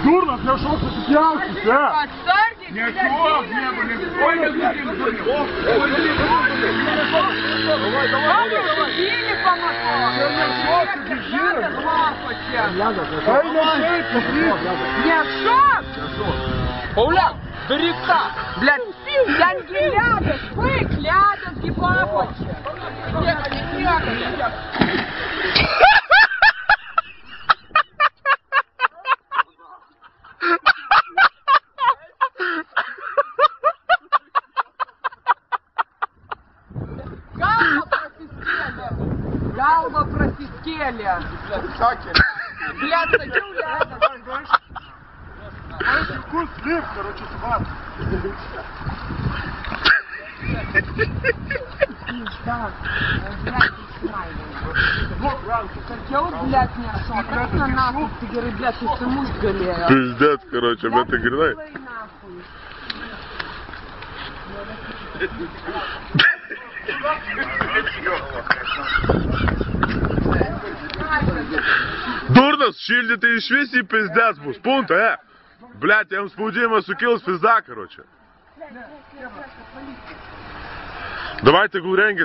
Дурно, я шел посиделся, да? Отстань! Не шел, не был, не шел. Били по мотору! Нет, что? Пауляк, бери так! Блядь, Янки ляда, бык, ляда, гибапочек. Галва просискели. Блядь, садил ляда. Вкус слив, короче, сват. Да, хотел, блядь, не шо. Как на нахуй, ты говоришь, блядь, ты всему сгалею. Пиздец, короче, об этой гряной. Дурно, шильдите и швеси пиздец, бус, пункта, Блядь, я им спудимо сукил с пизда, короче. Давайте гуренги